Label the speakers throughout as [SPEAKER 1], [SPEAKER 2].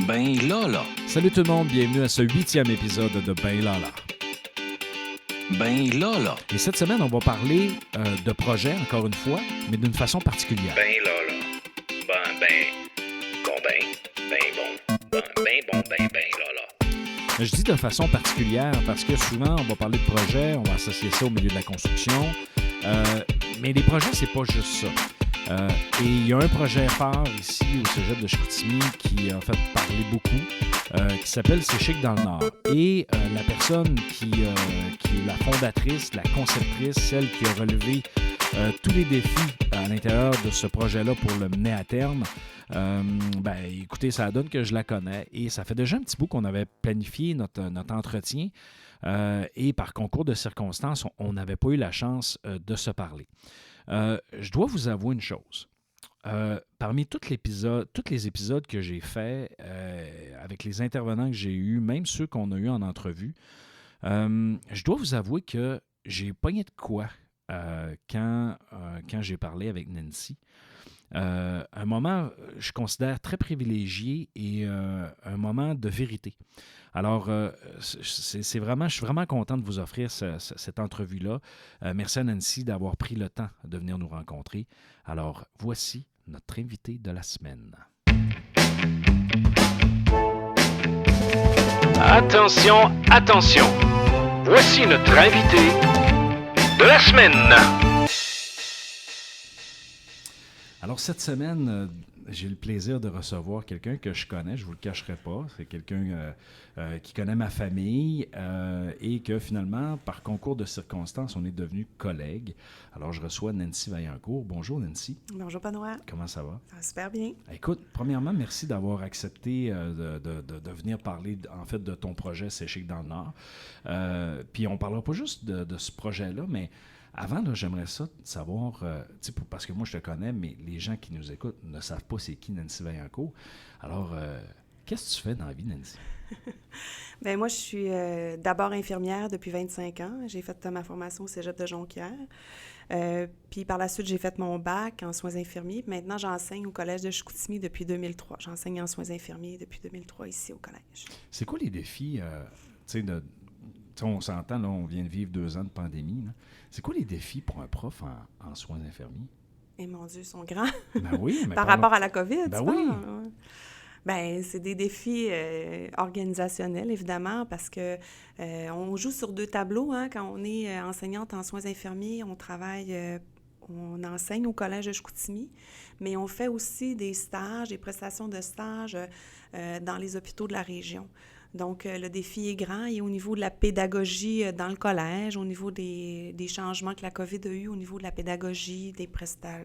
[SPEAKER 1] Ben là.
[SPEAKER 2] Salut tout le monde, bienvenue à ce 8e épisode de Ben là.
[SPEAKER 1] Ben là.
[SPEAKER 2] Et cette semaine, on va parler de projets, encore une fois, mais d'une façon particulière.
[SPEAKER 1] Ben là. Ben là.
[SPEAKER 2] Je dis de façon particulière parce que souvent, on va parler de projets, on va associer ça au milieu de la construction, mais les projets, c'est pas juste ça. Et il y a un projet phare ici au Cégep de Chicoutimi qui a fait parler beaucoup, qui s'appelle C'est chic dans le Nord. Et la personne qui est la fondatrice, la conceptrice, celle qui a relevé tous les défis à l'intérieur de ce projet-là pour le mener à terme, écoutez, ça donne que je la connais et ça fait déjà un petit bout qu'on avait planifié notre entretien et par concours de circonstances, on n'avait pas eu la chance de se parler. Je dois vous avouer une chose. Parmi tous les épisodes que j'ai faits avec les intervenants que j'ai eus, même ceux qu'on a eus en entrevue, je dois vous avouer que j'ai pogné de quoi quand j'ai parlé avec Nancy. Un moment, je considère très privilégié et un moment de vérité. Alors, je suis vraiment content de vous offrir cette entrevue-là. Merci à Nancy d'avoir pris le temps de venir nous rencontrer. Alors, voici notre invité de la semaine.
[SPEAKER 1] Attention. Voici notre invité de la semaine.
[SPEAKER 2] Alors, cette semaine, j'ai le plaisir de recevoir quelqu'un que je connais, je ne vous le cacherai pas. C'est quelqu'un qui connaît ma famille et que finalement, par concours de circonstances, on est devenus collègues. Alors, je reçois Nancy Vaillancourt. Bonjour, Nancy.
[SPEAKER 3] Bonjour, Benoît.
[SPEAKER 2] Comment ça va?
[SPEAKER 3] Ça va super bien.
[SPEAKER 2] Écoute, premièrement, merci d'avoir accepté de venir parler, en fait, de ton projet C'est chic dans le Nord. Puis, on ne parlera pas juste de ce projet-là, mais avant, là, j'aimerais ça savoir, parce que moi, je te connais, mais les gens qui nous écoutent ne savent pas c'est qui Nancy Vaillancourt. Alors, qu'est-ce que tu fais dans la vie, Nancy?
[SPEAKER 3] Bien, moi, je suis d'abord infirmière depuis 25 ans. J'ai fait ma formation au Cégep de Jonquière. Puis par la suite, j'ai fait mon bac en soins infirmiers. Puis maintenant, j'enseigne au Collège de Chicoutimi depuis 2003. J'enseigne en soins infirmiers depuis 2003 ici au collège.
[SPEAKER 2] C'est quoi les défis, on s'entend, là, on vient de vivre 2 ans de pandémie. Là. C'est quoi les défis pour un prof en soins infirmiers?
[SPEAKER 3] Eh mon Dieu, ils sont grands.
[SPEAKER 2] Ben oui. Mais
[SPEAKER 3] par rapport à la COVID,
[SPEAKER 2] ben
[SPEAKER 3] tu
[SPEAKER 2] oui.
[SPEAKER 3] parles? Bien, c'est des défis organisationnels, évidemment, parce que on joue sur 2 tableaux. Hein, quand on est enseignante en soins infirmiers, on travaille, on enseigne au Collège de Chicoutimi, mais on fait aussi des stages, des prestations de stages dans les hôpitaux de la région. Donc, le défi est grand et au niveau de la pédagogie dans le collège, au niveau des changements que la COVID a eu, au niveau de la pédagogie, de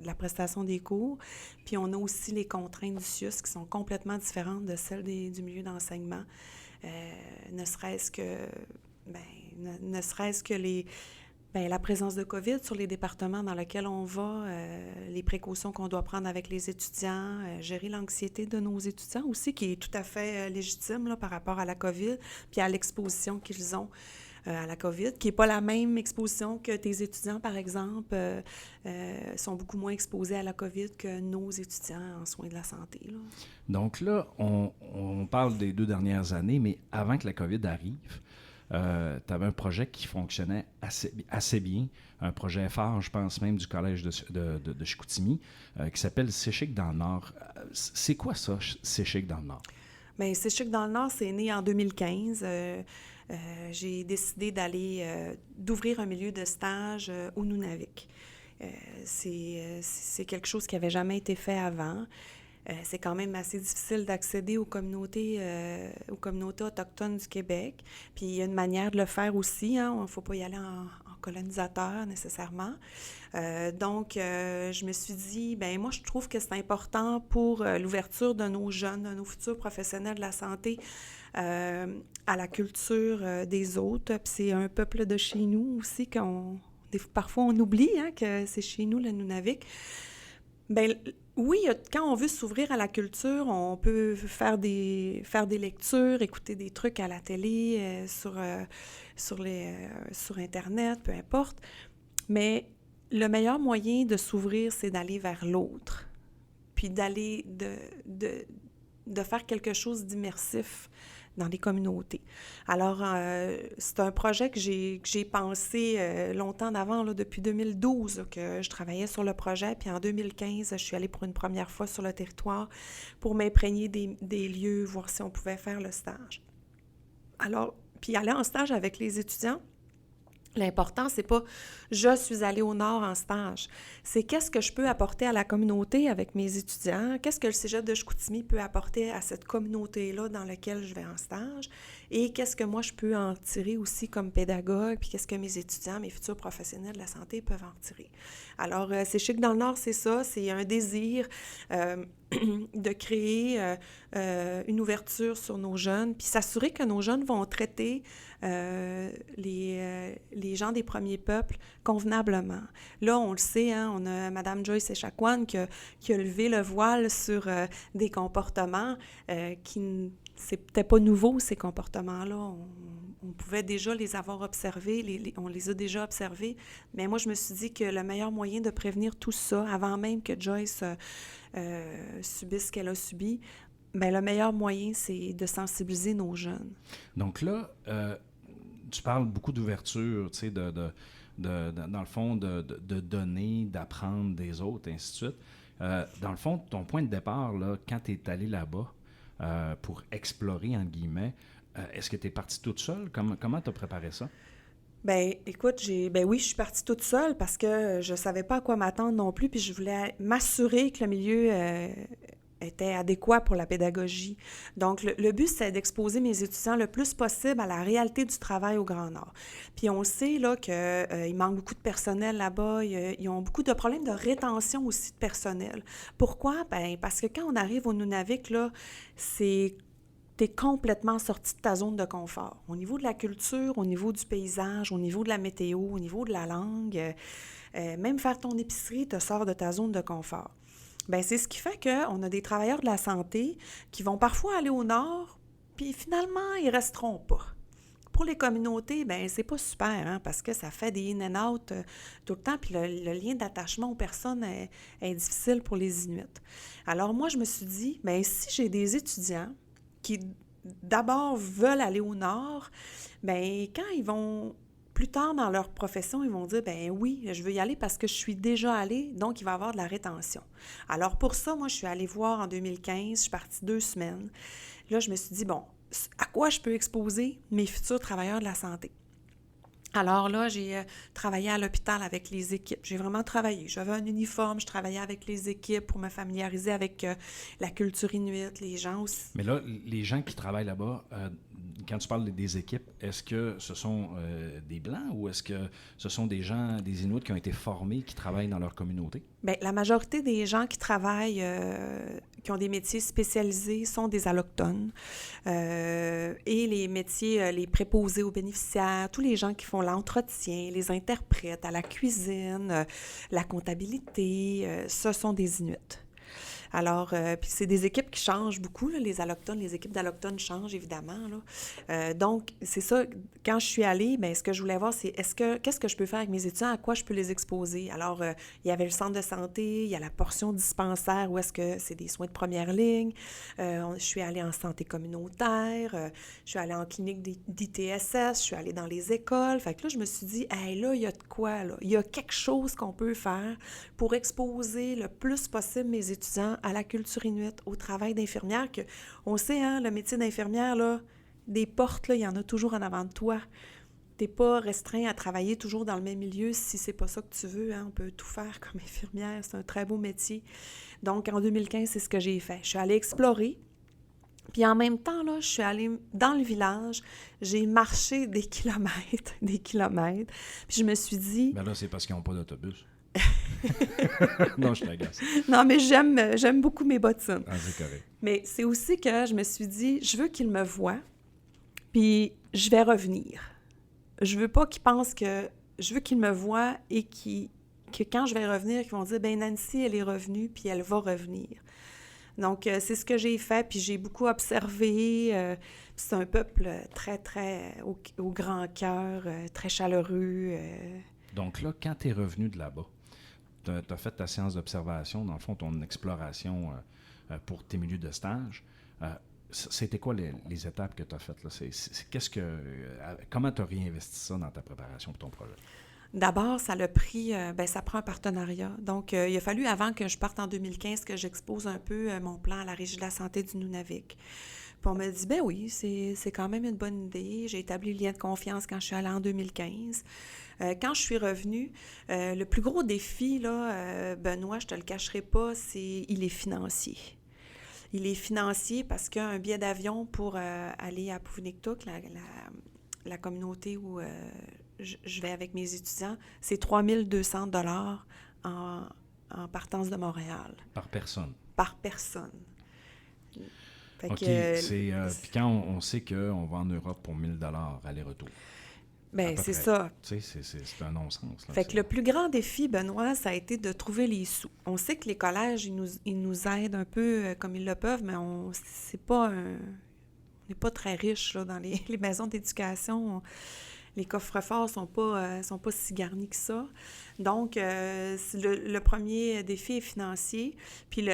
[SPEAKER 3] la prestation des cours. Puis, on a aussi les contraintes du CIUS qui sont complètement différentes de celles du milieu d'enseignement. Ne serait-ce que la présence de COVID sur les départements dans lesquels on va, les précautions qu'on doit prendre avec les étudiants, gérer l'anxiété de nos étudiants aussi, qui est tout à fait légitime là, par rapport à la COVID, puis à l'exposition qu'ils ont à la COVID, qui n'est pas la même exposition que tes étudiants, par exemple, sont beaucoup moins exposés à la COVID que nos étudiants en soins de la santé. Là.
[SPEAKER 2] Donc là, on parle des 2 dernières années, mais avant que la COVID arrive, tu avais un projet qui fonctionnait assez bien, un projet phare, je pense même, du Collège de Chicoutimi, qui s'appelle C'est chic dans le Nord. C'est quoi ça, C'est chic dans le Nord? Bien,
[SPEAKER 3] C'est chic dans le Nord, c'est né en 2015. J'ai décidé d'ouvrir un milieu de stage au Nunavik. C'est quelque chose qui n'avait jamais été fait avant. C'est quand même assez difficile d'accéder aux communautés autochtones du Québec. Puis il y a une manière de le faire aussi. Hein. Il ne faut pas y aller en colonisateur nécessairement. Donc, je me suis dit, moi, je trouve que c'est important pour l'ouverture de nos jeunes, de nos futurs professionnels de la santé à la culture des autres. Puis c'est un peuple de chez nous aussi parfois on oublie que c'est chez nous, le Nunavik. Oui, quand on veut s'ouvrir à la culture, on peut faire des lectures, écouter des trucs à la télé, sur Internet, peu importe. Mais le meilleur moyen de s'ouvrir, c'est d'aller vers l'autre. Puis d'aller de faire quelque chose d'immersif dans les communautés. Alors, c'est un projet que j'ai pensé longtemps d'avant, là, depuis 2012, là, que je travaillais sur le projet. Puis en 2015, je suis allée pour une première fois sur le territoire pour m'imprégner des lieux, voir si on pouvait faire le stage. Alors, puis aller en stage avec les étudiants, l'important, c'est pas « je suis allée au Nord en stage », c'est qu'est-ce que je peux apporter à la communauté avec mes étudiants, qu'est-ce que le Cégep de Chicoutimi peut apporter à cette communauté-là dans laquelle je vais en stage, et qu'est-ce que moi je peux en tirer aussi comme pédagogue, puis qu'est-ce que mes étudiants, mes futurs professionnels de la santé peuvent en tirer. Alors, c'est Chic dans le Nord, c'est ça, c'est un désir de créer une ouverture sur nos jeunes, puis s'assurer que nos jeunes vont traiter les gens des premiers peuples convenablement. Là, on le sait, hein, on a Mme Joyce Echaquan qui a levé le voile sur des comportements qui c'était pas nouveau, ces comportements-là. On pouvait déjà les avoir observés, on les a déjà observés, mais moi, je me suis dit que le meilleur moyen de prévenir tout ça, avant même que Joyce subisse ce qu'elle a subi, bien, le meilleur moyen, c'est de sensibiliser nos jeunes.
[SPEAKER 2] Donc là, tu parles beaucoup d'ouverture, tu sais, dans le fond, de donner, d'apprendre des autres, ainsi de suite. Dans le fond, ton point de départ, là, quand tu es allé là-bas pour explorer, entre guillemets, est-ce que tu es partie toute seule? Comment tu as préparé ça?
[SPEAKER 3] Bien, écoute, oui, je suis partie toute seule parce que je ne savais pas à quoi m'attendre non plus, puis je voulais m'assurer que le milieu était adéquat pour la pédagogie. Donc, le but, c'est d'exposer mes étudiants le plus possible à la réalité du travail au Grand Nord. Puis on sait là qu'il manque beaucoup de personnel là-bas, ils ont beaucoup de problèmes de rétention aussi de personnel. Pourquoi? Bien, parce que quand on arrive au Nunavik, là, t'es complètement sorti de ta zone de confort. Au niveau de la culture, au niveau du paysage, au niveau de la météo, au niveau de la langue, même faire ton épicerie te sort de ta zone de confort. Bien, c'est ce qui fait qu'on a des travailleurs de la santé qui vont parfois aller au nord, puis finalement, ils resteront pas. Pour les communautés, bien, c'est pas super, hein, parce que ça fait des in and out tout le temps, puis le lien d'attachement aux personnes est difficile pour les Inuits. Alors moi, je me suis dit, bien, si j'ai des étudiants qui d'abord veulent aller au nord, bien, quand ils vont plus tard dans leur profession, ils vont dire, ben oui, je veux y aller parce que je suis déjà allée, donc il va y avoir de la rétention. Alors pour ça, moi, je suis allée voir en 2015, je suis partie 2 semaines. Là, je me suis dit, bon, à quoi je peux exposer mes futurs travailleurs de la santé? Alors là, j'ai travaillé à l'hôpital avec les équipes. J'ai vraiment travaillé. J'avais un uniforme, je travaillais avec les équipes pour me familiariser avec la culture inuite, les gens aussi.
[SPEAKER 2] Mais là, les gens qui travaillent là-bas, quand tu parles des équipes, est-ce que ce sont des Blancs ou est-ce que ce sont des gens, des Inuits qui ont été formés, qui travaillent dans leur communauté? Bien,
[SPEAKER 3] la majorité des gens qui travaillent, qui ont des métiers spécialisés, sont des Allochtones. Et les métiers, les préposés aux bénéficiaires, tous les gens qui font l'entretien, les interprètes à la cuisine, la comptabilité, ce sont des Inuits. Alors, puis c'est des équipes qui changent beaucoup, là, les Allochtones, les équipes d'Allochtones changent évidemment, là. Donc, c'est ça, quand je suis allée, bien, ce que je voulais voir, c'est qu'est-ce que je peux faire avec mes étudiants, à quoi je peux les exposer? Alors, il y avait le centre de santé, il y a la portion dispensaire où est-ce que c'est des soins de première ligne. Je suis allée en santé communautaire, je suis allée en clinique d'ITSS, je suis allée dans les écoles. Fait que là, je me suis dit, hey, là, il y a de quoi, là? Il y a quelque chose qu'on peut faire pour exposer le plus possible mes étudiants à la culture inuite, au travail d'infirmière, que on sait, hein, le métier d'infirmière, là, des portes, là, il y en a toujours en avant de toi. T'es pas restreint à travailler toujours dans le même milieu si c'est pas ça que tu veux, hein. On peut tout faire comme infirmière, c'est un très beau métier. Donc, en 2015, c'est ce que j'ai fait. Je suis allée explorer, puis en même temps, là, je suis allée dans le village, j'ai marché des kilomètres, puis je me suis dit...
[SPEAKER 2] Ben là, c'est parce qu'ils n'ont pas d'autobus. Non, je t'agace.
[SPEAKER 3] Non, mais j'aime beaucoup mes bottines.
[SPEAKER 2] Ah, c'est correct.
[SPEAKER 3] Mais c'est aussi que je me suis dit, je veux qu'ils me voient, puis je vais revenir. Je veux pas qu'ils pensent que... Je veux qu'ils me voient et que quand je vais revenir, qu'ils vont dire, ben Nancy, elle est revenue, puis elle va revenir. Donc, c'est ce que j'ai fait, puis j'ai beaucoup observé. C'est un peuple très, très au grand cœur, très chaleureux.
[SPEAKER 2] Donc là, quand tu es revenu de là-bas, tu as fait ta séance d'observation, dans le fond, ton exploration pour tes milieux de stage. C'était quoi les étapes que tu as faites? Là? Comment tu as réinvesti ça dans ta préparation pour ton projet?
[SPEAKER 3] D'abord, ça l'a pris, ça prend un partenariat. Donc, il a fallu, avant que je parte en 2015, que j'expose un peu mon plan à la Régie de la santé du Nunavik. Puis on m'a dit, ben oui, c'est quand même une bonne idée. J'ai établi le lien de confiance quand je suis allée en 2015. Quand je suis revenue, le plus gros défi, là, Benoît, je te le cacherai pas, il est financier. Il est financier parce qu'un billet d'avion pour aller à Puvunektuk, la communauté où je vais avec mes étudiants, c'est 3200 $ en partance de Montréal.
[SPEAKER 2] Par personne?
[SPEAKER 3] Par personne. Fait
[SPEAKER 2] OK. Puis quand on sait qu'on va en Europe pour 1000 $ aller-retour.
[SPEAKER 3] Bien, c'est ça.
[SPEAKER 2] Tu sais, c'est un non-sens. Là,
[SPEAKER 3] fait que le plus grand défi, Benoît, ça a été de trouver les sous. On sait que les collèges, ils nous aident un peu comme ils le peuvent, mais on n'est pas très riches là, dans les maisons d'éducation. Les coffres-forts sont pas si garnis que ça. Donc, le premier défi est financier. Puis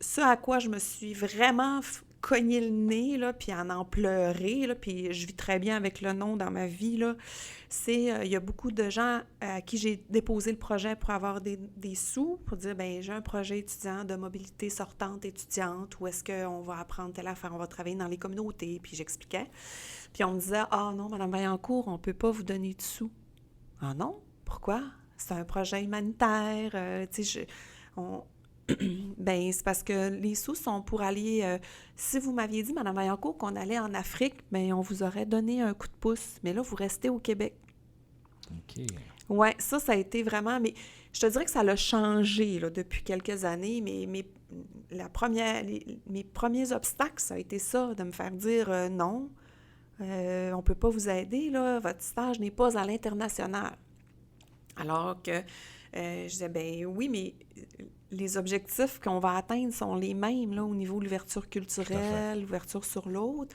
[SPEAKER 3] ce à quoi je me suis vraiment cogné le nez, là, puis en pleurer, là, puis je vis très bien avec le nom dans ma vie, là, il y a beaucoup de gens à qui j'ai déposé le projet pour avoir des sous, pour dire, bien, j'ai un projet étudiant de mobilité sortante étudiante, où est-ce qu'on va apprendre telle affaire, on va travailler dans les communautés, puis j'expliquais. Puis on me disait, « Ah non, Mme Vaillancourt, on ne peut pas vous donner de sous. » « Ah non? Pourquoi? C'est un projet humanitaire. Tu sais, bien, c'est parce que les sous sont pour aller... si vous m'aviez dit, Mme Vaillancourt, qu'on allait en Afrique, bien, on vous aurait donné un coup de pouce. Mais là, vous restez au Québec. »
[SPEAKER 2] OK.
[SPEAKER 3] Oui, ça a été vraiment... Mais je te dirais que ça l'a changé là, depuis quelques années. Mais mes premiers obstacles, ça a été ça, de me faire dire non. On ne peut pas vous aider, là, votre stage n'est pas à l'international. Alors que je disais, bien oui, mais les objectifs qu'on va atteindre sont les mêmes là, au niveau de l'ouverture culturelle, l'ouverture sur l'autre.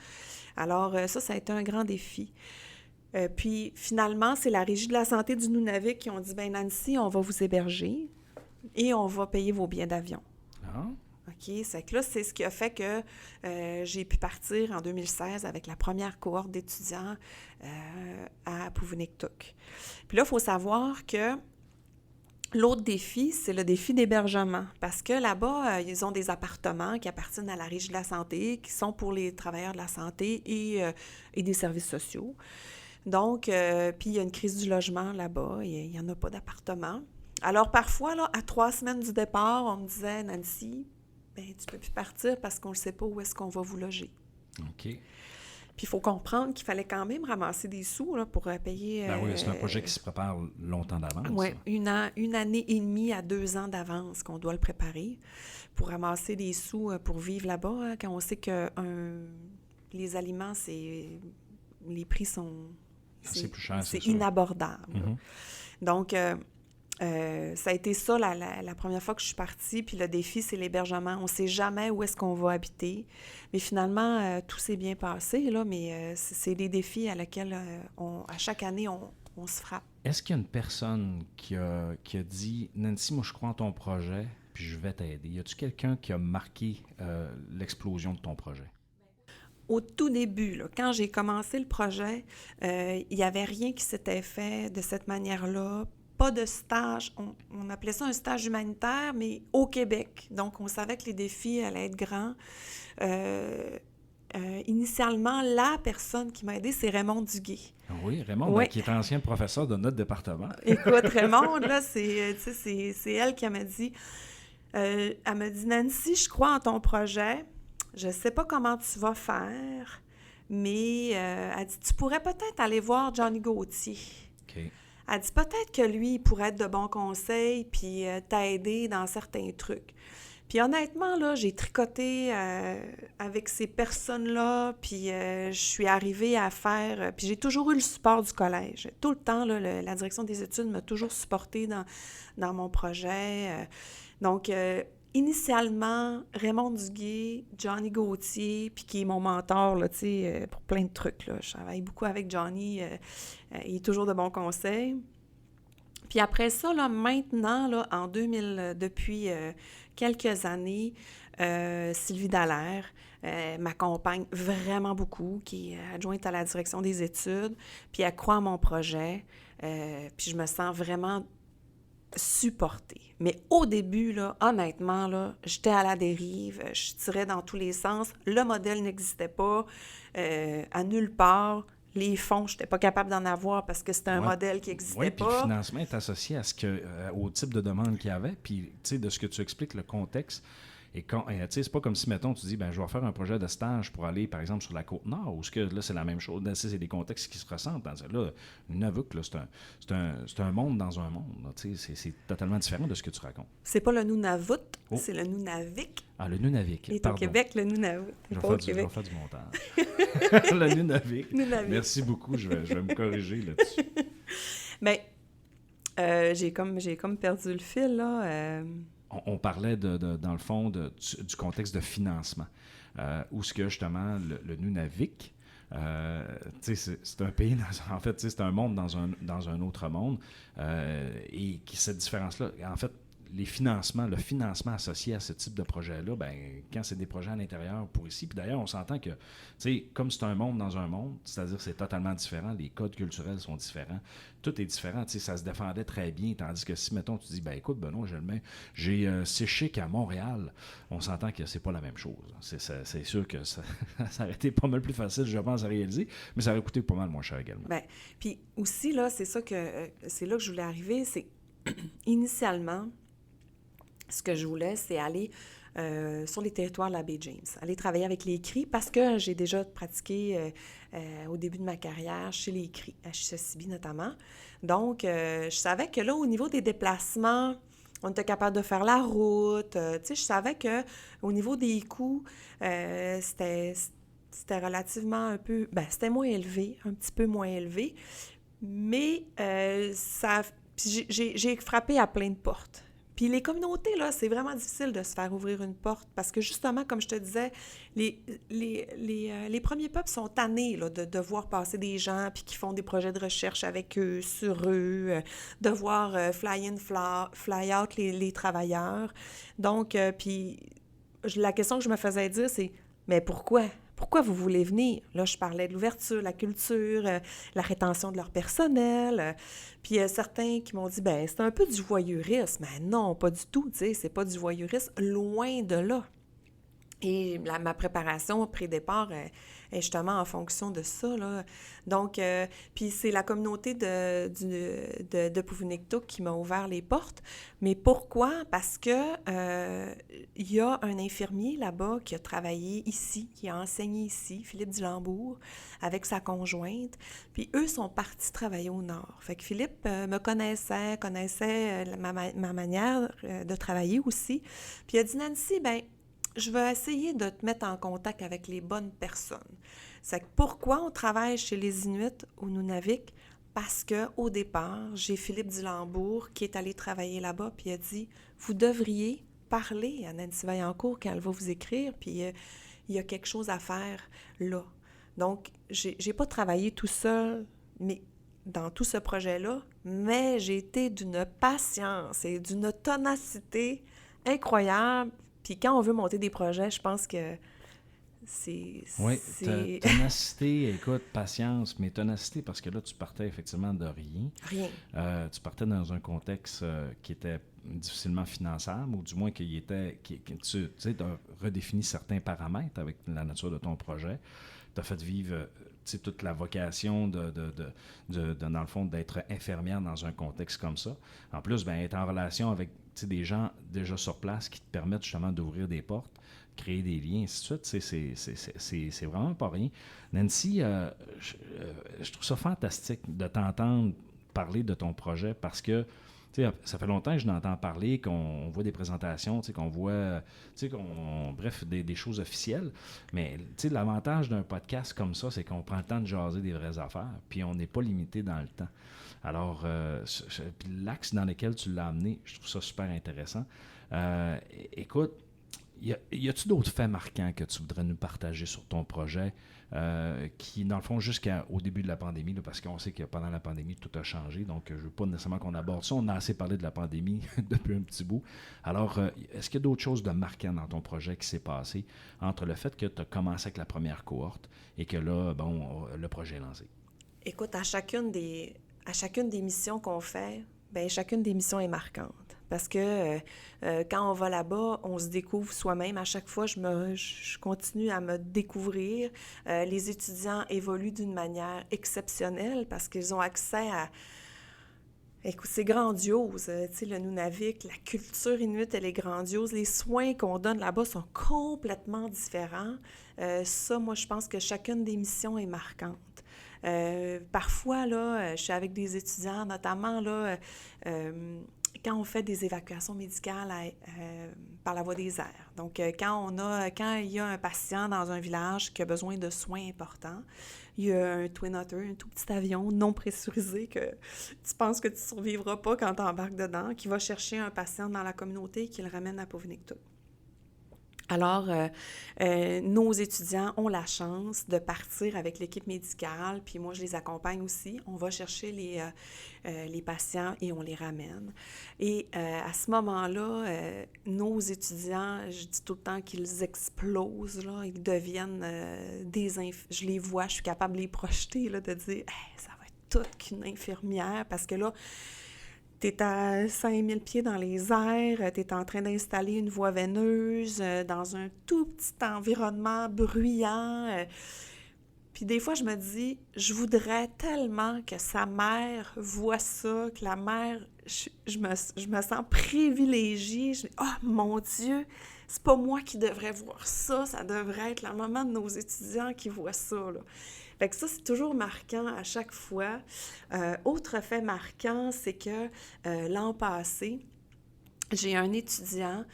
[SPEAKER 3] Alors ça a été un grand défi. Puis finalement, c'est la Régie de la santé du Nunavik qui ont dit, bien Nancy, on va vous héberger et on va payer vos billets d'avion.
[SPEAKER 2] Ah.
[SPEAKER 3] OK, c'est que là, c'est ce qui a fait que j'ai pu partir en 2016 avec la première cohorte d'étudiants à Puvunektuk. Puis là, il faut savoir que l'autre défi, c'est le défi d'hébergement. Parce que là-bas, ils ont des appartements qui appartiennent à la Régie de la santé, qui sont pour les travailleurs de la santé et des services sociaux. Donc, puis il y a une crise du logement là-bas, il n'y en a pas d'appartement. Alors parfois, là, à 3 semaines du départ, on me disait, Nancy, bien, tu ne peux plus partir parce qu'on ne sait pas où est-ce qu'on va vous loger.
[SPEAKER 2] OK.
[SPEAKER 3] Puis il faut comprendre qu'il fallait quand même ramasser des sous là, pour payer...
[SPEAKER 2] Ben oui, c'est un projet qui se prépare longtemps d'avance.
[SPEAKER 3] Oui, une année et demie à 2 ans d'avance qu'on doit le préparer pour ramasser des sous pour vivre là-bas. Hein, quand on sait que les aliments, les prix sont...
[SPEAKER 2] C'est plus cher,
[SPEAKER 3] c'est
[SPEAKER 2] sûr.
[SPEAKER 3] inabordable.
[SPEAKER 2] Mm-hmm.
[SPEAKER 3] Donc... ça a été ça la première fois que je suis partie, puis le défi, c'est l'hébergement. On ne sait jamais où est-ce qu'on va habiter. Mais finalement, tout s'est bien passé, là, mais c'est des défis à lesquels, à chaque année, on se frappe.
[SPEAKER 2] Est-ce qu'il y a une personne qui a dit « Nancy, moi, je crois en ton projet, puis je vais t'aider. » Y a-t-il quelqu'un qui a marqué l'explosion de ton projet?
[SPEAKER 3] Au tout début, là, quand j'ai commencé le projet, il n'y avait rien qui s'était fait de cette manière-là. Pas de stage, on appelait ça un stage humanitaire, mais au Québec. Donc, on savait que les défis allaient être grands. Initialement, la personne qui m'a aidée, c'est Raymond Duguay.
[SPEAKER 2] Oui, Raymond,
[SPEAKER 3] oui.
[SPEAKER 2] Qui est ancien professeur de notre département.
[SPEAKER 3] Écoute, Raymond, là, c'est elle qui m'a dit, elle m'a dit, Nancy, je crois en ton projet, je ne sais pas comment tu vas faire, mais elle dit, tu pourrais peut-être aller voir Johnny Gauthier.
[SPEAKER 2] OK.
[SPEAKER 3] Elle dit peut-être que lui, il pourrait être de bons conseils puis t'aider dans certains trucs. Puis honnêtement, là, j'ai tricoté avec ces personnes-là, puis je suis arrivée à faire... puis j'ai toujours eu le support du collège. Tout le temps, là, la direction des études m'a toujours supportée dans mon projet. Donc, initialement, Raymond Duguay, Johnny Gauthier, puis qui est mon mentor, là, tu sais, pour plein de trucs, là. Je travaille beaucoup avec Johnny. Il est toujours de bons conseils. Puis après ça, là, maintenant, là, depuis quelques années, Sylvie Dallaire m'accompagne vraiment beaucoup, qui est adjointe à la direction des études, puis elle croit en mon projet, puis je me sens vraiment supportée. Mais au début, là, honnêtement, là, j'étais à la dérive, je tirais dans tous les sens, le modèle n'existait pas, à nulle part. Les fonds, je n'étais pas capable d'en avoir parce que c'était un modèle qui n'existait pas.
[SPEAKER 2] Oui, puis le financement est associé à au type de demande qu'il y avait. Puis, tu sais, de ce que tu expliques, le contexte. Et tu sais, c'est pas comme si, mettons, tu dis, je vais faire un projet de stage pour aller, par exemple, sur la Côte-Nord, où là, c'est la même chose. Là, c'est des contextes qui se ressentent. Là, Nunavut, là, c'est un monde dans un monde. Là, tu sais, c'est totalement différent de ce que tu racontes.
[SPEAKER 3] C'est pas le Nunavut, c'est le Nunavik.
[SPEAKER 2] Ah, le Nunavik.
[SPEAKER 3] Il est au Québec, le Nunavut.
[SPEAKER 2] Je vais faire du montage. Le Nunavik. Merci beaucoup. Je vais me corriger là-dessus.
[SPEAKER 3] Bien, j'ai comme perdu le fil, là.
[SPEAKER 2] On parlait, dans le fond, du contexte de financement, où ce que, justement, le Nunavik, c'est un pays, en fait, c'est un monde dans un autre monde, et cette différence-là, en fait, le financement associé à ce type de projet-là, quand c'est des projets à l'intérieur pour ici, puis d'ailleurs, on s'entend que, comme c'est un monde dans un monde, c'est-à-dire c'est totalement différent, les codes culturels sont différents, tout est différent, ça se défendait très bien, tandis que si, mettons, tu dis, écoute, Benoît, c'est chic à Montréal, on s'entend que c'est pas la même chose. C'est sûr que ça aurait été pas mal plus facile, je pense, à réaliser, mais ça aurait coûté pas mal moins cher également.
[SPEAKER 3] Puis aussi, là, c'est là que je voulais arriver, c'est initialement, ce que je voulais, c'est aller sur les territoires de la baie James, aller travailler avec les CRI, parce que j'ai déjà pratiqué au début de ma carrière chez les CRI, à Chisasibi notamment. Donc, je savais que là, au niveau des déplacements, on était capable de faire la route. Je savais qu'au niveau des coûts, c'était relativement c'était moins élevé, un petit peu moins élevé, mais puis j'ai frappé à plein de portes. Puis les communautés, là, c'est vraiment difficile de se faire ouvrir une porte parce que justement, comme je te disais, les premiers peuples sont tannés là, de voir passer des gens puis qui font des projets de recherche avec eux, sur eux, de voir fly in, fly out les travailleurs. Donc, puis la question que je me faisais dire, c'est « Mais pourquoi? Pourquoi vous voulez venir? » Là, je parlais de l'ouverture, la culture, la rétention de leur personnel. Puis certains qui m'ont dit, c'est un peu du voyeurisme. Mais non, pas du tout, tu sais, c'est pas du voyeurisme, loin de là. Et ma préparation pré-départ est justement en fonction de ça, là. Donc, puis c'est la communauté de Puvunektuk qui m'a ouvert les portes. Mais pourquoi? Parce que il y a un infirmier là-bas qui a travaillé ici, qui a enseigné ici, Philippe Dulambourg, avec sa conjointe. Puis eux sont partis travailler au nord. Fait que Philippe me connaissait ma manière de travailler aussi. Puis il a dit, Nancy, je vais essayer de te mettre en contact avec les bonnes personnes. C'est que pourquoi on travaille chez les Inuits au Nunavik? Parce qu'au départ, j'ai Philippe Dulambourg qui est allé travailler là-bas, puis il a dit, vous devriez parler à Nancy Vaillancourt quand elle va vous écrire, puis il y a quelque chose à faire là. Donc, j'ai pas travaillé tout seul, mais dans tout ce projet-là, mais j'ai été d'une patience et d'une ténacité incroyable. Puis quand on veut monter des projets, je pense que c'est...
[SPEAKER 2] Oui, ténacité, écoute, patience, mais ténacité, parce que là, tu partais effectivement de rien.
[SPEAKER 3] Rien.
[SPEAKER 2] Tu partais dans un contexte qui était difficilement finançable, ou du moins tu sais, tu as redéfini certains paramètres avec la nature de ton projet. Tu as fait vivre toute la vocation dans le fond, d'être infirmière dans un contexte comme ça. En plus, être en relation avec des gens déjà sur place qui te permettent justement d'ouvrir des portes, créer des liens, ainsi de suite. C'est vraiment pas rien. Nancy, je trouve ça fantastique de t'entendre parler de ton projet parce que ça fait longtemps que je n'entends parler, qu'on voit des présentations, qu'on voit bref, des choses officielles. Mais l'avantage d'un podcast comme ça, c'est qu'on prend le temps de jaser des vraies affaires, puis on n'est pas limité dans le temps. Alors, puis l'axe dans lequel tu l'as amené, je trouve ça super intéressant. Écoute, y a-tu d'autres faits marquants que tu voudrais nous partager sur ton projet qui, dans le fond, jusqu'au début de la pandémie, là, parce qu'on sait que pendant la pandémie, tout a changé, donc je ne veux pas nécessairement qu'on aborde ça. On a assez parlé de la pandémie depuis un petit bout. Alors, est-ce qu'il y a d'autres choses de marquantes dans ton projet qui s'est passé entre le fait que tu as commencé avec la première cohorte et que là, bon, le projet est lancé?
[SPEAKER 3] Écoute, à chacune des missions qu'on fait, bien, chacune des missions est marquante. Parce que quand on va là-bas, on se découvre soi-même. À chaque fois, je continue à me découvrir. Les étudiants évoluent d'une manière exceptionnelle parce qu'ils ont accès à... Écoute, c'est grandiose. Tu sais, le Nunavik, la culture inuite, elle est grandiose. Les soins qu'on donne là-bas sont complètement différents. Ça, moi, je pense que chacune des missions est marquante. Parfois, là, je suis avec des étudiants, notamment, là... quand on fait des évacuations médicales par la voie des airs. Donc, quand il y a un patient dans un village qui a besoin de soins importants, il y a un Twin Otter, un tout petit avion non pressurisé que tu penses que tu ne survivras pas quand tu embarques dedans, qui va chercher un patient dans la communauté et qui le ramène à Poviniktuk. Alors, nos étudiants ont la chance de partir avec l'équipe médicale, puis moi, je les accompagne aussi. On va chercher les patients et on les ramène. Et à ce moment-là, nos étudiants, je dis tout le temps qu'ils explosent, là, ils deviennent je les vois, je suis capable de les projeter, là, de dire hey, « ça va être toute qu'une infirmière », parce que là, tu es à 5000 pieds dans les airs, tu es en train d'installer une voie veineuse dans un tout petit environnement bruyant. Puis des fois, je me dis, je voudrais tellement que sa mère voit ça, que la mère, je me sens privilégiée. Je dis, oh mon Dieu, c'est pas moi qui devrais voir ça, ça devrait être la maman de nos étudiants qui voit ça, là. Fait que ça, c'est toujours marquant à chaque fois. Autre fait marquant, c'est que l'an passé, j'ai un étudiant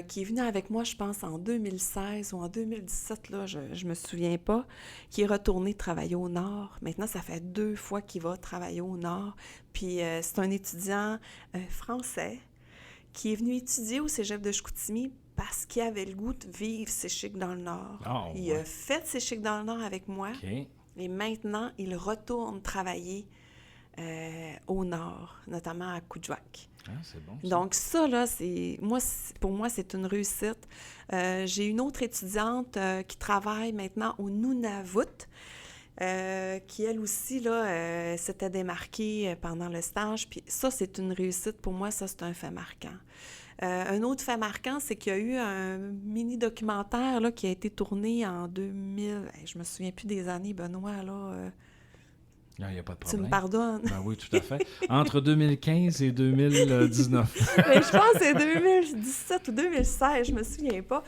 [SPEAKER 3] qui est venu avec moi, je pense, en 2016 ou en 2017, là, je me souviens pas, qui est retourné travailler au Nord. Maintenant, ça fait 2 fois qu'il va travailler au Nord. Puis c'est un étudiant français qui est venu étudier au cégep de Chicoutimi parce qu'il avait le goût de vivre Séchic dans le Nord.
[SPEAKER 2] Oh,
[SPEAKER 3] il a fait Séchic dans le Nord avec moi.
[SPEAKER 2] OK.
[SPEAKER 3] Et maintenant, il retourne travailler au Nord, notamment à Coudjouac.
[SPEAKER 2] Ah, c'est bon. Ça.
[SPEAKER 3] Donc ça, là, pour moi, c'est une réussite. J'ai une autre étudiante qui travaille maintenant au Nunavut, qui, elle aussi, là, s'était démarquée pendant le stage. Puis ça, c'est une réussite. Pour moi, ça, c'est un fait marquant. Un autre fait marquant, c'est qu'il y a eu un mini-documentaire là, qui a été tourné en 2000. Je me souviens plus des années, Benoît, là.
[SPEAKER 2] Il n'y a pas de problème.
[SPEAKER 3] Tu me pardonnes?
[SPEAKER 2] Ben oui, tout à fait. Entre 2015 et 2019.
[SPEAKER 3] Mais je pense que c'est 2017 ou 2016, je me souviens pas.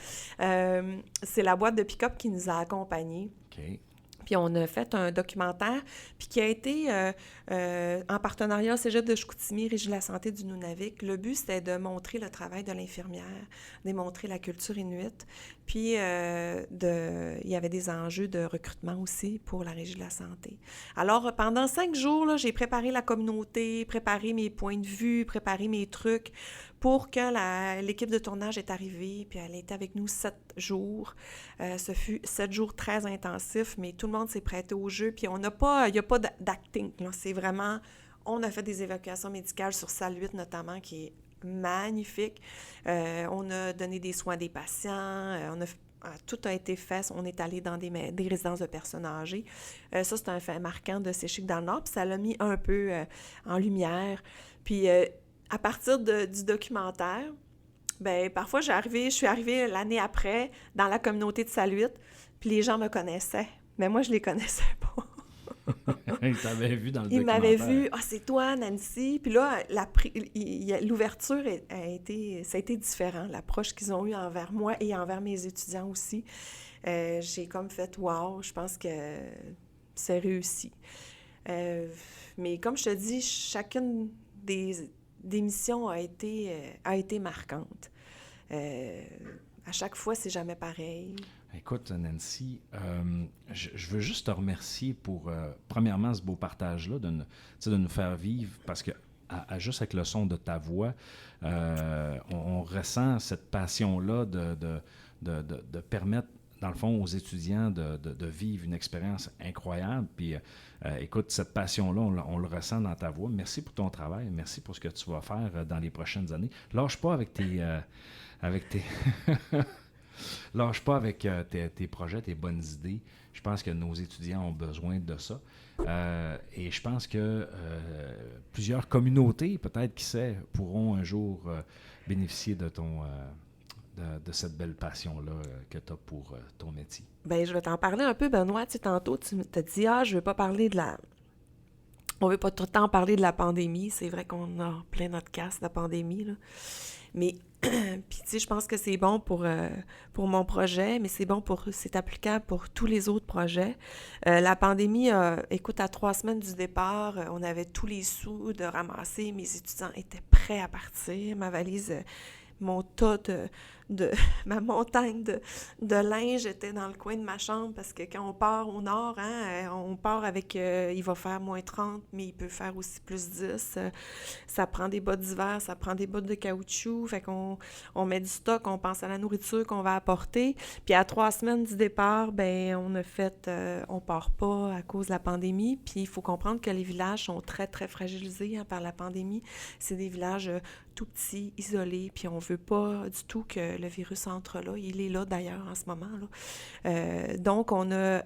[SPEAKER 3] C'est la boîte de pick-up qui nous a accompagnés.
[SPEAKER 2] OK.
[SPEAKER 3] Puis on a fait un documentaire, puis qui a été en partenariat au Cégep de Chicoutimi, Régie de la santé du Nunavik. Le but, c'était de montrer le travail de l'infirmière, démontrer la culture inuite. Puis il y avait des enjeux de recrutement aussi pour la Régie de la santé. Alors, pendant 5 jours, là, j'ai préparé la communauté, préparé mes points de vue, préparé mes trucs pour que l'équipe de tournage est arrivée, puis elle était avec nous 7 jours. Ce fut 7 jours très intensifs, mais tout le monde s'est prêté au jeu, puis il n'y a pas d'acting, là. C'est vraiment... On a fait des évacuations médicales sur salle 8 notamment, qui est magnifique. On a donné des soins des patients, tout a été fait. On est allé dans des résidences de personnes âgées. Ça, c'est un fait marquant de Séchic dans le Nord, puis ça l'a mis un peu en lumière. Puis... à partir du documentaire, bien, parfois, je suis arrivée l'année après dans la communauté de Saluit, puis les gens me connaissaient. Mais moi, je les connaissais pas.
[SPEAKER 2] Ils t'avaient vu dans le
[SPEAKER 3] Ils
[SPEAKER 2] documentaire.
[SPEAKER 3] m'avaient vu, « Ah, c'est toi, Nancy! » Puis là, l'ouverture, ça a été différent, l'approche qu'ils ont eue envers moi et envers mes étudiants aussi. J'ai comme fait « Wow! » Je pense que c'est réussi. Mais comme je te dis, chacune des missions a été marquante. À chaque fois, c'est jamais pareil.
[SPEAKER 2] Écoute, Nancy, je veux juste te remercier pour, premièrement, ce beau partage-là, de nous faire vivre, parce que juste avec le son de ta voix, on ressent cette passion-là de permettre, dans le fond, aux étudiants de vivre une expérience incroyable. Puis, écoute, cette passion-là, on le ressent dans ta voix. Merci pour ton travail. Merci pour ce que tu vas faire dans les prochaines années. Lâche pas avec tes... Lâche pas avec tes projets, tes bonnes idées. Je pense que nos étudiants ont besoin de ça. Et je pense que plusieurs communautés, peut-être, qui sait, pourront un jour bénéficier de de cette belle passion-là que tu as pour ton métier.
[SPEAKER 4] Bien, je vais t'en parler un peu, Benoît. Tu sais, tantôt, tu t'as dit, je ne veux pas parler de la... On ne veut pas tout le temps parler de la pandémie. C'est vrai qu'on a plein notre casse, la pandémie, là. Mais, puis tu sais, je pense que c'est bon pour mon projet, mais c'est applicable pour tous les autres projets. La pandémie, écoute, à 3 semaines du départ, on avait tous les sous de ramasser. Mes étudiants étaient prêts à partir. Ma valise... mon tas ma montagne de linge était dans le coin de ma chambre parce que quand on part au nord, on part avec, il va faire moins 30, mais il peut faire aussi plus 10. Ça prend des bottes d'hiver, ça prend des bottes de caoutchouc, fait qu'on met du stock, on pense à la nourriture qu'on va apporter. Puis à 3 semaines du départ, on part pas à cause de la pandémie. Puis il faut comprendre que les villages sont très, très fragilisés par la pandémie. C'est des villages tout petits, isolés, puis on veut pas du tout que le virus entre là. Il est là d'ailleurs en ce moment, là. Donc on a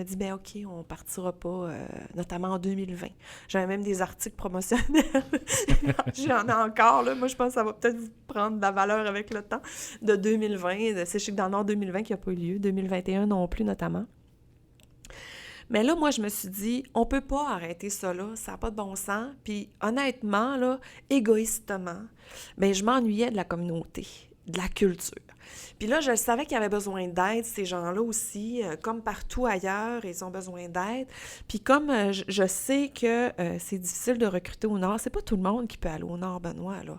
[SPEAKER 4] dit, OK, on partira pas, notamment en 2020. J'avais même des articles promotionnels. J'en ai encore, là. Moi, je pense que ça va peut-être prendre de la valeur avec le temps, de 2020. C'est chez Dans le Nord 2020 qui n'a pas eu lieu, 2021 non plus notamment. Mais là, moi, je me suis dit, on peut pas arrêter ça là, ça n'a pas de bon sens. Puis honnêtement, là, égoïstement, je m'ennuyais de la communauté, de la culture. Puis là, je savais qu'il y avait besoin d'aide, ces gens-là aussi, comme partout ailleurs, ils ont besoin d'aide. Puis comme je sais que c'est difficile de recruter au Nord, c'est pas tout le monde qui peut aller au Nord, Benoît, là.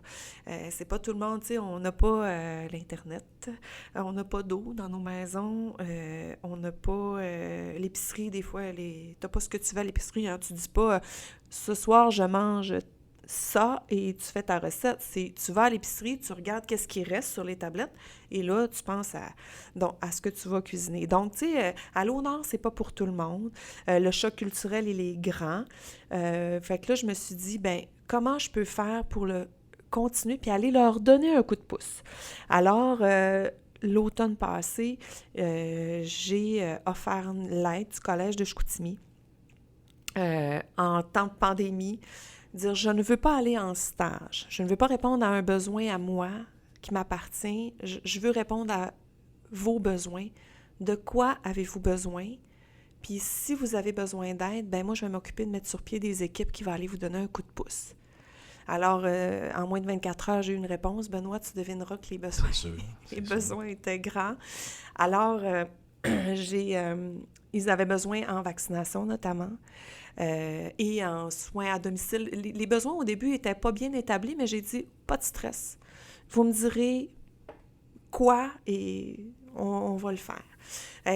[SPEAKER 4] C'est pas tout le monde, tu sais, on n'a pas l'Internet, on n'a pas d'eau dans nos maisons, on n'a pas l'épicerie, des fois, t'as pas ce que tu veux à l'épicerie, hein, tu dis pas « ce soir, je mange » ça, et tu fais ta recette. Tu vas à l'épicerie, tu regardes qu'est-ce qui reste sur les tablettes, et là, tu penses à ce que tu vas cuisiner. Donc, tu sais, aller au Nord, c'est pas pour tout le monde. Le choc culturel, il est grand. Fait que là, je me suis dit, comment je peux faire pour le continuer, puis aller leur donner un coup de pouce. Alors, l'automne passé, j'ai offert l'aide du Collège de Chicoutimi en temps de pandémie. Dire, je ne veux pas aller en stage, je ne veux pas répondre à un besoin à moi qui m'appartient, je veux répondre à vos besoins. De quoi avez-vous besoin? Puis si vous avez besoin d'aide, moi, je vais m'occuper de mettre sur pied des équipes qui vont aller vous donner un coup de pouce. Alors, en moins de 24 heures, j'ai eu une réponse. Benoît, tu devineras que les besoins étaient grands. Alors, ils avaient besoin en vaccination notamment. Et en soins à domicile. Les besoins au début n'étaient pas bien établis, mais j'ai dit, pas de stress. Vous me direz quoi et on va le faire.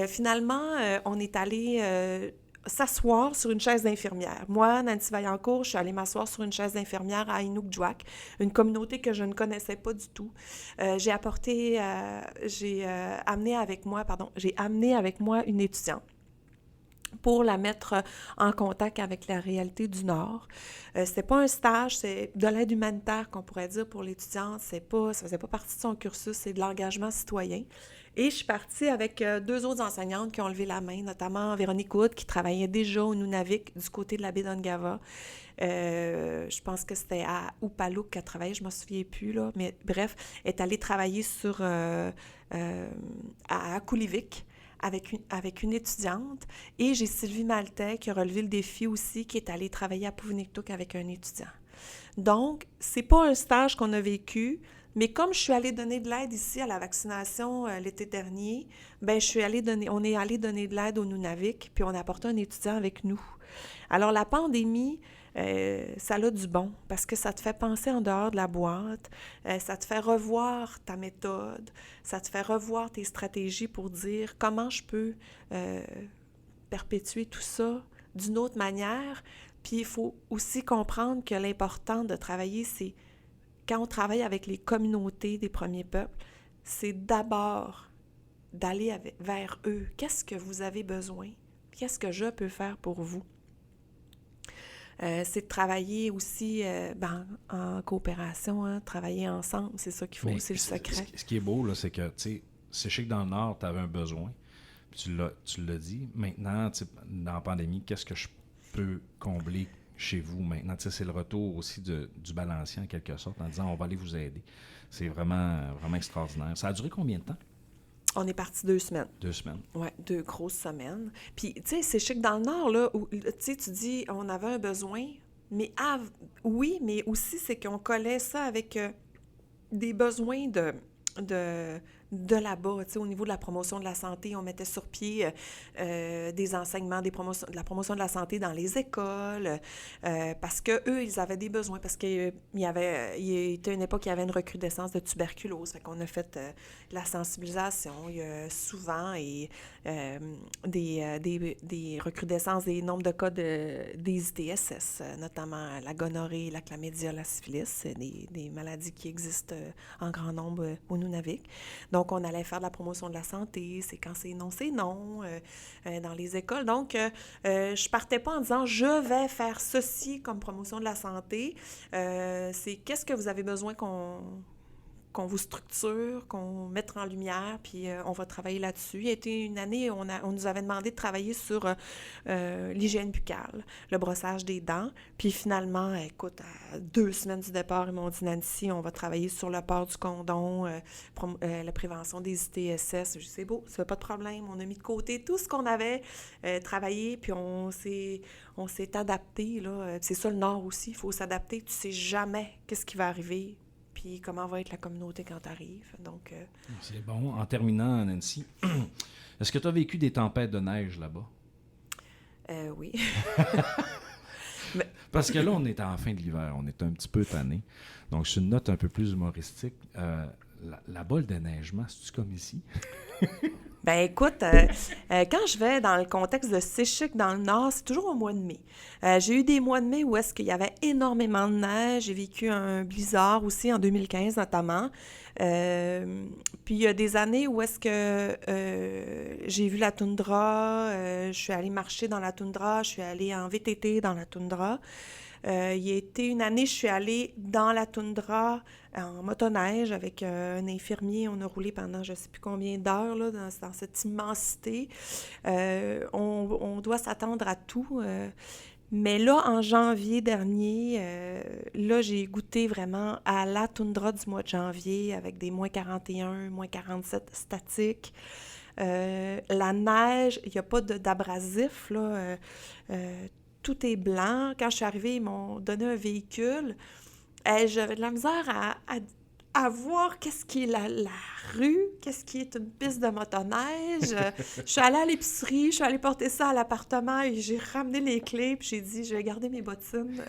[SPEAKER 4] Finalement, on est allé s'asseoir sur une chaise d'infirmière. Moi, Nancy Vaillancourt, je suis allée m'asseoir sur une chaise d'infirmière à Inukjuak, une communauté que je ne connaissais pas du tout. J'ai amené avec moi une étudiante pour la mettre en contact avec la réalité du Nord. C'était pas un stage, c'est de l'aide humanitaire qu'on pourrait dire pour l'étudiante. Ça faisait pas partie de son cursus, c'est de l'engagement citoyen. Et je suis partie avec 2 autres enseignantes qui ont levé la main, notamment Véronique Wood, qui travaillait déjà au Nunavik, du côté de la baie d'Ungava. Je pense que c'était à Upaluk qu'elle travaillait, je ne me souviens plus, là. Mais bref, elle est allée travailler à Kulivik, avec une étudiante, et j'ai Sylvie Maltais qui a relevé le défi aussi, qui est allée travailler à Puvunektuk avec un étudiant. Donc, c'est pas un stage qu'on a vécu, mais comme je suis allée donner de l'aide ici à la vaccination l'été dernier, on est allé donner de l'aide au Nunavik, puis on a apporté un étudiant avec nous. Alors, la pandémie, ça a du bon, parce que ça te fait penser en dehors de la boîte, ça te fait revoir ta méthode, ça te fait revoir tes stratégies pour dire comment je peux perpétuer tout ça d'une autre manière, Puis il faut aussi comprendre que l'important de travailler, c'est quand on travaille avec les communautés des premiers peuples, c'est d'abord d'aller vers eux. Qu'est-ce que vous avez besoin? Qu'est-ce que je peux faire pour vous? C'est de travailler aussi en coopération, hein, travailler ensemble, c'est ça qu'il faut, c'est le secret.
[SPEAKER 2] Ce qui est beau, là, c'est que, tu sais, c'est chez que dans le Nord, tu avais un besoin, puis tu l'as dit. Maintenant, dans la pandémie, qu'est-ce que je peux combler chez vous maintenant? Tu sais, c'est le retour aussi du balancier, en quelque sorte, en disant, on va aller vous aider. C'est vraiment, vraiment extraordinaire. Ça a duré combien de temps?
[SPEAKER 4] On est parti 2 semaines.
[SPEAKER 2] 2 semaines.
[SPEAKER 4] Oui, 2 grosses semaines. Puis, tu sais, c'est chic dans le Nord, là, où, tu sais, tu dis, on avait un besoin, mais oui, mais aussi, c'est qu'on collait ça avec des besoins de là-bas, tu sais, au niveau de la promotion de la santé, on mettait sur pied des enseignements, de la promotion de la santé dans les écoles, parce qu'eux, ils avaient des besoins, parce qu'il y était une époque où il y avait une recrudescence de tuberculose, fait qu'on a fait de la sensibilisation, il y a souvent des recrudescences des nombres de cas des ITSS, notamment la gonorrhée, la chlamydia, la syphilis, c'est des maladies qui existent en grand nombre au Nunavik. Donc, on allait faire de la promotion de la santé, c'est quand c'est non, dans les écoles. Donc, je partais pas en disant « je vais faire ceci comme promotion de la santé ». C'est qu'est-ce que vous avez besoin qu'on vous structure, qu'on mette en lumière, puis on va travailler là-dessus. Il y a été une année où on nous avait demandé de travailler sur l'hygiène buccale, le brossage des dents. Puis finalement, écoute, à 2 semaines du départ, ils m'ont dit « Nancy, on va travailler sur le port du condom, la prévention des ITSS. » Je dis « C'est beau, ça fait pas de problème. » On a mis de côté tout ce qu'on avait travaillé, puis on s'est adapté, là. C'est ça le Nord aussi, il faut s'adapter. Tu sais jamais qu'est-ce qui va arriver, puis comment va être la communauté quand tu arrives. Donc,
[SPEAKER 2] c'est bon. En terminant, Nancy, est-ce que tu as vécu des tempêtes de neige là-bas?
[SPEAKER 4] Oui.
[SPEAKER 2] Parce que là, on est à la fin de l'hiver. On est un petit peu tanné. Donc, sur une note un peu plus humoristique, là-bas, le déneigement, c'est-tu comme ici?
[SPEAKER 4] Ben écoute, quand je vais dans le contexte de Séchic dans le Nord, c'est toujours au mois de mai. J'ai eu des mois de mai où est-ce qu'il y avait énormément de neige. J'ai vécu un blizzard aussi en 2015 notamment. Puis il y a des années où est-ce que j'ai vu la toundra, je suis allée marcher dans la toundra, je suis allée en VTT dans la toundra. Il y a été une année, je suis allée dans la toundra en motoneige avec un infirmier. On a roulé pendant je ne sais plus combien d'heures là, dans cette immensité. On doit s'attendre à tout. Mais là, en janvier dernier, là, j'ai goûté vraiment à la toundra du mois de janvier avec des moins 41, moins 47 statiques. La neige, il n'y a pas d'abrasif, là. Tout est blanc. Quand je suis arrivée, ils m'ont donné un véhicule. J'avais de la misère à voir qu'est-ce qui est la rue, qu'est-ce qui est une piste de motoneige. Je suis allée à l'épicerie, je suis allée porter ça à l'appartement et j'ai ramené les clés, puis j'ai dit, je vais garder mes bottines.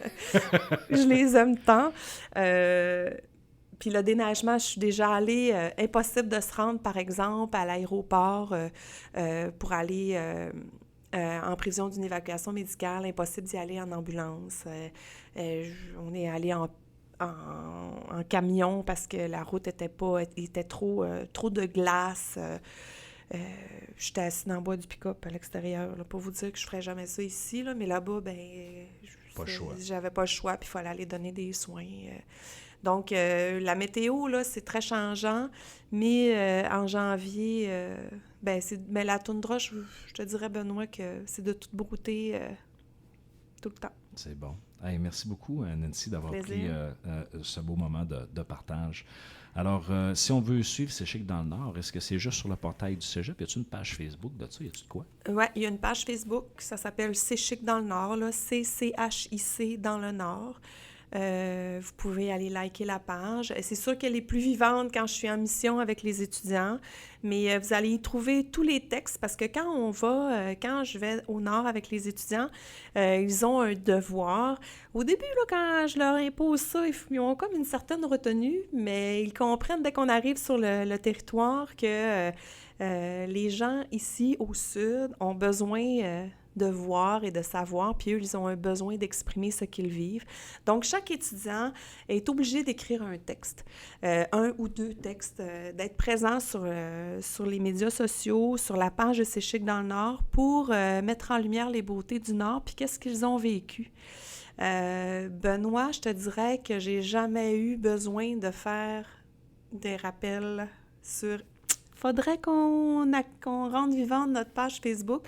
[SPEAKER 4] Je les aime tant. Puis le déneigement, je suis déjà allée, impossible de se rendre, par exemple, à l'aéroport pour aller en prévision d'une évacuation médicale, impossible d'y aller en ambulance. On est allé en camion parce que la route était trop de glace. J'étais assise dans le bois du pick-up à l'extérieur. Là, pour vous dire que je ne ferais jamais ça ici, là, mais là-bas, j'avais pas le choix, puis il fallait aller donner des soins. Donc, la météo, là, c'est très changeant, mais en janvier, mais la toundra, je te dirais, Benoît, que c'est de toute beauté tout le temps.
[SPEAKER 2] C'est bon. Hey, merci beaucoup, Nancy, d'avoir pris ce beau moment de partage. Alors, si on veut suivre C'est Chic dans le Nord, est-ce que c'est juste sur le portail du Cégep? Y a-t-il une page Facebook de ça? Y a-t-il de quoi?
[SPEAKER 4] Oui, il y a une page Facebook, ça s'appelle C'est Chic dans le Nord, là, CCHIC dans le Nord. Vous pouvez aller liker la page. C'est sûr qu'elle est plus vivante quand je suis en mission avec les étudiants, mais vous allez y trouver tous les textes parce que quand je vais au Nord avec les étudiants, ils ont un devoir. Au début, là, quand je leur impose ça, ils ont comme une certaine retenue, mais ils comprennent dès qu'on arrive sur le territoire que les gens ici au Sud ont besoin de voir et de savoir, puis eux, ils ont un besoin d'exprimer ce qu'ils vivent. Donc, chaque étudiant est obligé d'écrire un texte, un ou deux textes, d'être présent sur les médias sociaux, sur la page de C'est chic dans le Nord, pour mettre en lumière les beautés du Nord, puis qu'est-ce qu'ils ont vécu. Benoît, je te dirais que j'ai jamais eu besoin de faire des rappels sur... Faudrait qu'on rende vivante notre page Facebook.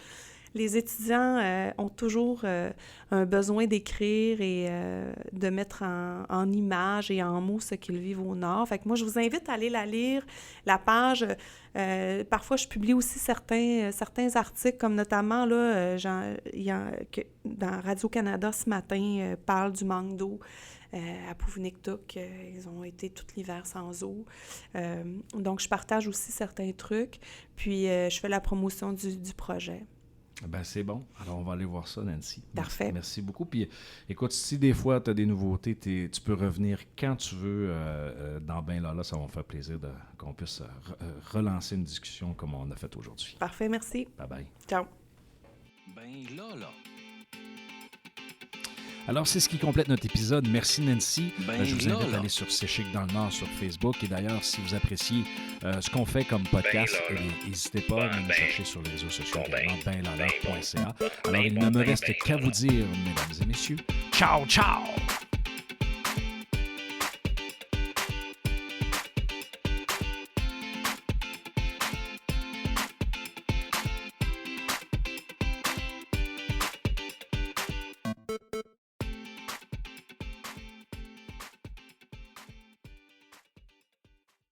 [SPEAKER 4] Les étudiants ont toujours un besoin d'écrire et de mettre en images et en mots ce qu'ils vivent au Nord. Fait que moi, je vous invite à aller la lire, la page. Parfois, je publie aussi certains articles, comme notamment, là, dans Radio-Canada ce matin, parle du manque d'eau. À Pouvniktuk, ils ont été tout l'hiver sans eau. Donc, je partage aussi certains trucs. Puis, je fais la promotion du projet.
[SPEAKER 2] Ben c'est bon. Alors, on va aller voir ça, Nancy.
[SPEAKER 4] Parfait.
[SPEAKER 2] Merci beaucoup. Puis, écoute, si des fois, tu as des nouveautés, tu peux revenir quand tu veux dans Ben Lala. Ça va me faire plaisir qu'on puisse relancer une discussion comme on a fait aujourd'hui.
[SPEAKER 4] Parfait, merci.
[SPEAKER 2] Bye-bye.
[SPEAKER 4] Ciao.
[SPEAKER 1] Ben Lala.
[SPEAKER 2] Alors, c'est ce qui complète notre épisode. Merci, Nancy.
[SPEAKER 1] Ben
[SPEAKER 2] Je vous invite
[SPEAKER 1] là.
[SPEAKER 2] à aller sur C'est chic dans le Nord sur Facebook. Et d'ailleurs, si vous appréciez ce qu'on fait comme podcast,
[SPEAKER 1] Ben là.
[SPEAKER 2] n'hésitez pas à nous
[SPEAKER 1] Ben.
[SPEAKER 2] chercher sur les réseaux sociaux
[SPEAKER 1] Ben.
[SPEAKER 2] également, benlala.ca.
[SPEAKER 1] Ben.
[SPEAKER 2] Alors, il ne me reste qu'à vous dire, mesdames et messieurs, ciao, ciao!